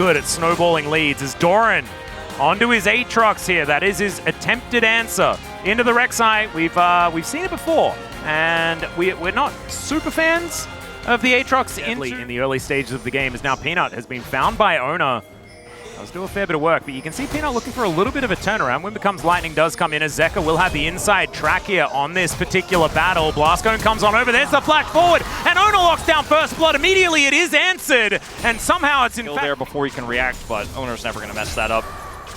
Good at snowballing leads as Doran onto his Aatrox here. That is his attempted answer into the Rek'Sai. We've seen it before, and we're not super fans of the Aatrox in the early stages of the game. As now Peanut has been found by Owner. Does do a fair bit of work, but you can see Peanut looking for a little bit of a turnaround. When Becomes Lightning does come in, as Zeka will have the inside track here on this particular battle. Blast Cone comes on over, there's the flash forward, and Owner locks down first blood. Immediately it is answered, and somehow it's in fact there before he can react, but Owner's never going to mess that up.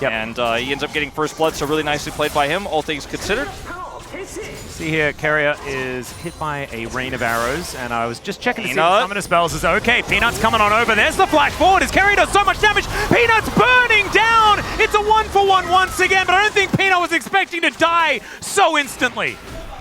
Yep. And he ends up getting first blood, so really nicely played by him, all things considered. See here, Carrier is hit by a rain of arrows, and I was just checking to see if Summoner Spells is okay. Peanut's coming on over. There's the flash forward as Carrier does so much damage. Peanut's burning down! It's a 1-for-1 once again, but I don't think Peanut was expecting to die so instantly.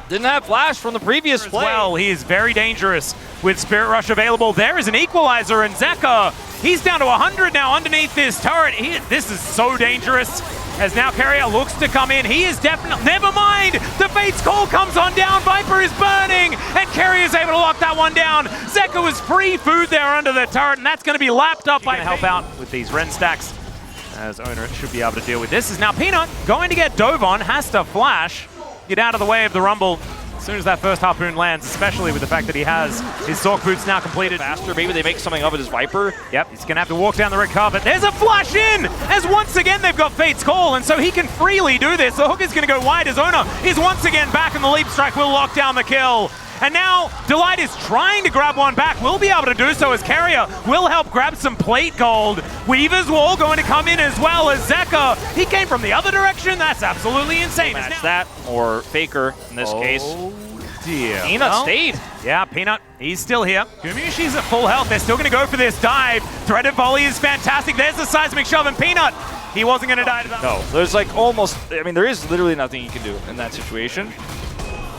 Didn't have flash from the previous play. Well, he is very dangerous with Spirit Rush available. There is an equalizer, and Zeka, he's down to 100 now underneath this turret. This is so dangerous. As now Carrier looks to come in, he is definitely, never mind, the Fate's Call comes on down, Viper is burning, and Carrier is able to lock that one down. Zeka was free food there under the turret, and that's going to be lapped up by help out with these Ren stacks, as Owner should be able to deal with this. Is now Peanut going to get dove on, has to flash, get out of the way of the Rumble as soon as that first harpoon lands, especially with the fact that he has his Sork boots now completed. Faster, maybe they make something of it as Viper. Yep, he's going to have to walk down the red carpet. There's a flash in, as once again they've got Fate's Call, and so he can freely do this. The hook is going to go wide as Owner is once again back, and the leap strike will lock down the kill. And now Delight is trying to grab one back, will be able to do so as Carrier will help grab some plate gold. Weaver's Wall going to come in as well as Zeka. He came from the other direction. That's absolutely insane. Match that, or Faker in this case. Dear. Peanut stayed. Yeah, Peanut, he's still here. Gumayushi's at full health. They're still going to go for this dive. Threaded volley is fantastic. There's the seismic shove, and Peanut, he wasn't going to die to that. No, there's like almost, I mean, there is literally nothing you can do in that situation.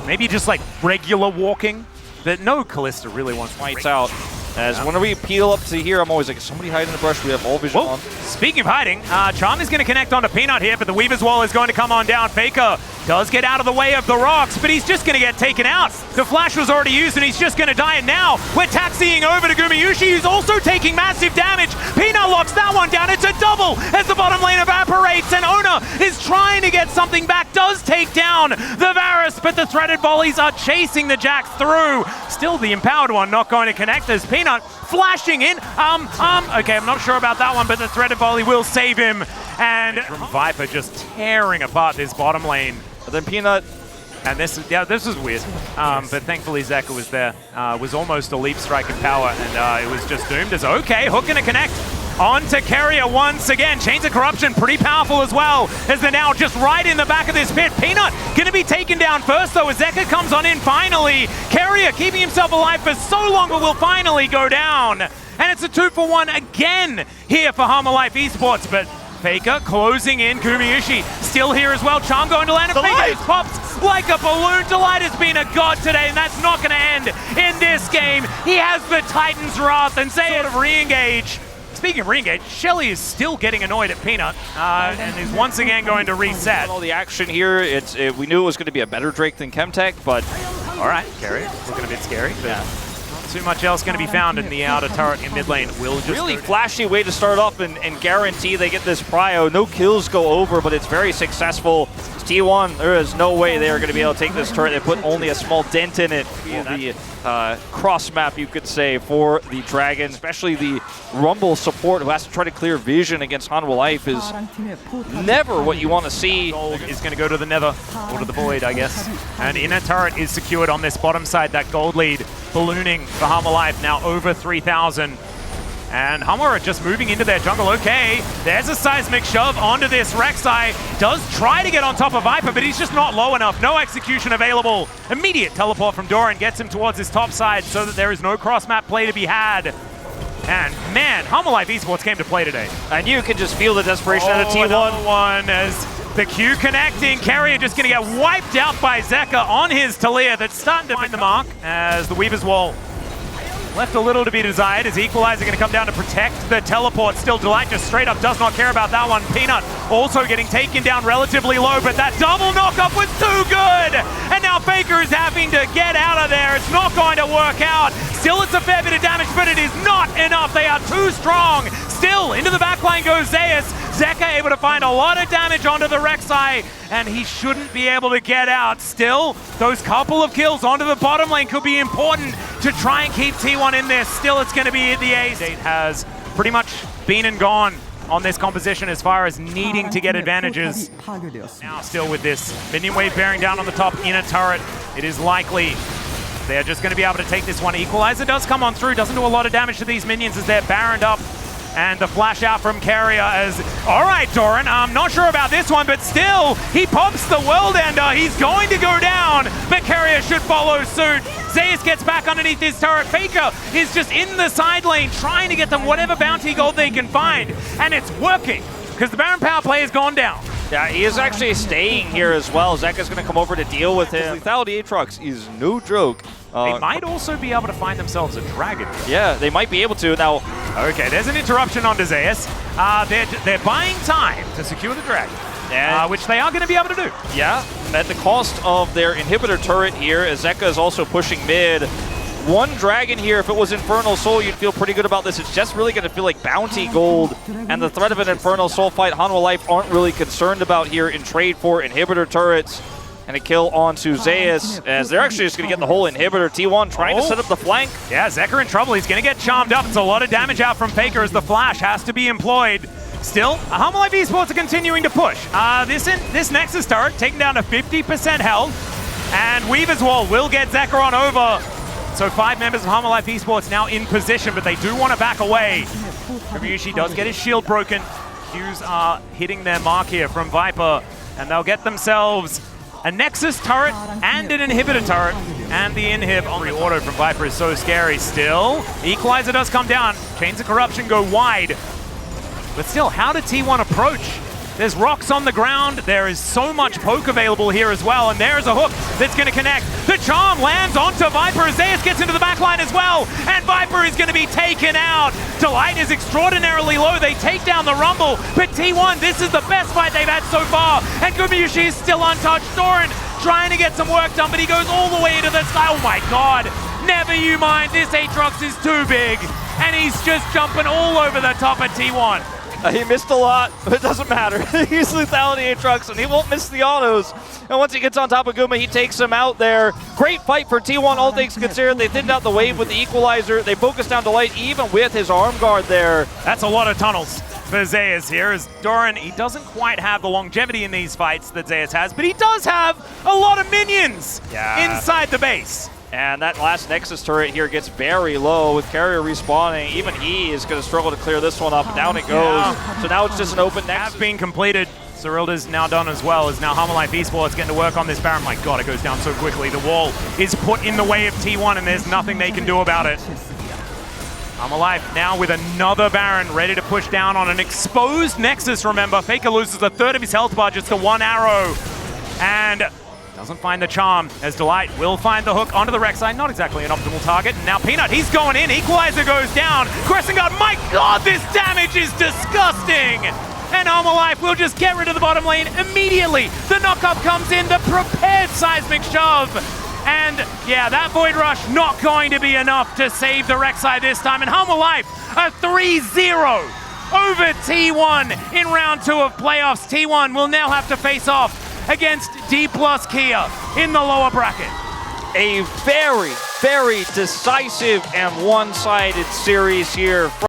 Maybe just like regular walking, but no Callista really wants Lights out. As when we peel up to here, I'm always like, is somebody hiding in the brush? We have all vision on. Speaking of hiding, Charm is going to connect onto Peanut here, but the Weaver's Wall is going to come on down. Faker does get out of the way of the rocks, but he's just going to get taken out. The flash was already used, and he's just going to die, and now we're taxiing over to Gumayushi, who's also taking massive damage. Peanut locks that one down. It's a double as the bottom lane evaporates, and Owner is trying to get something back, does take down the Varus, but the threaded volleys are chasing the Jax through. Still the empowered one not going to connect as Peanut flashing in. Okay, I'm not sure about that one, but the threaded volley will save him. And Viper just tearing apart this bottom lane. But then Peanut, and this is weird. But thankfully Zeka was there. Was almost a leap strike in power, and it was just doomed as okay, hook gonna connect. On to Carrier once again. Chains of Corruption, pretty powerful as well, as they're now just right in the back of this pit. Peanut gonna be taken down first though, as Zeka comes on in finally. Carrier keeping himself alive for so long, but will finally go down. And it's a 2-for-1 again here for Hanwha Esports, but Faker closing in. Gumayushi still here as well. Charm going to land, and Faker pops like a balloon. Delight has been a god today, and that's not gonna end in this game. He has the Titan's Wrath and sort of re-engage. Speaking of re-engage, Shelly is still getting annoyed at Peanut, and is once again going to reset. All the action here, we knew it was going to be a better Drake than Chemtech, but... All right, Carrier, looking a bit scary, but not too much else going to be found in the outer turret in mid lane. Will just really flashy way to start off and guarantee they get this prio. No kills go over, but it's very successful. T1, there is no way they are going to be able to take this turret. They put only a small dent in it. The cross map, you could say, for the Dragon, especially the Rumble support who has to try to clear vision against Hanwha Life is never what you want to see. Gold is going to go to the Nether, or to the Void, I guess. And inner turret is secured on this bottom side. That gold lead ballooning for Hanwha Life, now over 3,000. And Hanwha are just moving into their jungle. Okay, there's a seismic shove onto this Rek'Sai. Does try to get on top of Viper, but he's just not low enough. No execution available. Immediate teleport from Doran gets him towards his top side so that there is no cross-map play to be had. And man, Hanwha Esports came to play today. And you can just feel the desperation out of T1. Another one as the Q connecting. Carrier just going to get wiped out by Zeka on his Talia. That's starting to find the mark as the Weaver's Wall left a little to be desired. Is Equalizer going to come down to protect the teleport? Still, Delight just straight up does not care about that one. Peanut also getting taken down relatively low, but that double knockup was too good! And now Faker is having to get out of there. It's not going to work out. Still, it's a fair bit of damage, but it is not enough. They are too strong. Still, into the backline goes Zeus. Zeka able to find a lot of damage onto the Rek'Sai, and he shouldn't be able to get out. Still, those couple of kills onto the bottom lane could be important to try and keep T1 in there. Still, it's going to be the ace. It has pretty much been and gone on this composition as far as needing to get advantages. Now still with this minion wave bearing down on the top inner turret, it is likely they're just going to be able to take this one. Equalizer does come on through, doesn't do a lot of damage to these minions as they're baroned up. And the flash out from Carrier as, all right, Doran, I'm not sure about this one, but still, he pops the World Ender. He's going to go down, but Carrier should follow suit. Zeus gets back underneath his turret. Faker is just in the side lane trying to get them whatever bounty gold they can find. And it's working, because the Baron power play has gone down. Yeah, he is actually staying here as well. Zeka's going to come over to deal with him. Lethality Aatrox is no joke. They might also be able to find themselves a dragon. Yeah, they might be able to. Now, okay, there's an interruption onto Zeus. They're buying time to secure the dragon, which they are going to be able to do. Yeah, at the cost of their inhibitor turret here, as Zeka is also pushing mid. One dragon here, if it was Infernal Soul, you'd feel pretty good about this. It's just really going to feel like bounty gold, and the threat of an Infernal Soul fight, Hanwha Life aren't really concerned about here in trade for inhibitor turrets. And a kill onto Zeus, as they're actually just going to get the whole inhibitor. T1 trying to set up the flank. Yeah, Zeka in trouble. He's going to get charmed up. It's a lot of damage out from Faker as the flash has to be employed. Still, Hanwha Life Esports are continuing to push. This Nexus turret taken down to 50% health, and Weaver's Wall will get Zeka on over. So 5 members of Hanwha Life Esports now in position, but they do want to back away. Ryushi does get his shield broken. Qs are hitting their mark here from Viper, and they'll get themselves a Nexus turret and an inhibitor turret, and the inhib on the auto from Viper is so scary. Still, Equalizer does come down. Chains of Corruption go wide. But still, how did T1 approach? There's rocks on the ground. There is so much poke available here as well, and there's a hook that's going to connect. The charm lands onto Viper. Zeus gets into the backline as well, and Viper is going to be taken out. Delight is extraordinarily low. They take down the Rumble, but T1, this is the best fight they've had so far, and Gumayushi is still untouched. Doran trying to get some work done, but he goes all the way to the sky. Oh my god, never you mind. This Aatrox is too big, and he's just jumping all over the top of T1. He missed a lot, but it doesn't matter. He's Lethality Aatrox, and he won't miss the autos. And once he gets on top of Guma, he takes him out there. Great fight for T1, all things considered. They thinned out the wave with the Equalizer. They focused down Delight, even with his arm guard there. That's a lot of tunnels for Zeus here, as Doran, he doesn't quite have the longevity in these fights that Zeus has, but he does have a lot of minions inside the base. And that last Nexus turret here gets very low with Carrier respawning. Even he is going to struggle to clear this one up. Down it goes. Yeah. So now it's just an open Nexus. Has been completed. Cyrilda's now done as well, as now Hanwha Life Esports getting to work on this Baron. My god, it goes down so quickly. The wall is put in the way of T1, and there's nothing they can do about it. Hanwha Life now with another Baron ready to push down on an exposed Nexus, remember. Faker loses a third of his health bar just to one arrow. And doesn't find the charm, as Delight will find the hook onto the Rek'Sai. Not exactly an optimal target. And now Peanut, he's going in. Equalizer goes down. Crescent Guard, my god, this damage is disgusting! And Hanwha Life will just get rid of the bottom lane immediately. The knockup comes in, the prepared seismic shove. And yeah, that Void Rush not going to be enough to save the Rek'Sai this time. And Hanwha Life, a 3-0 over T1 in round 2 of playoffs. T1 will now have to face off against D+ Kia in the lower bracket. A very, very decisive and one-sided series here.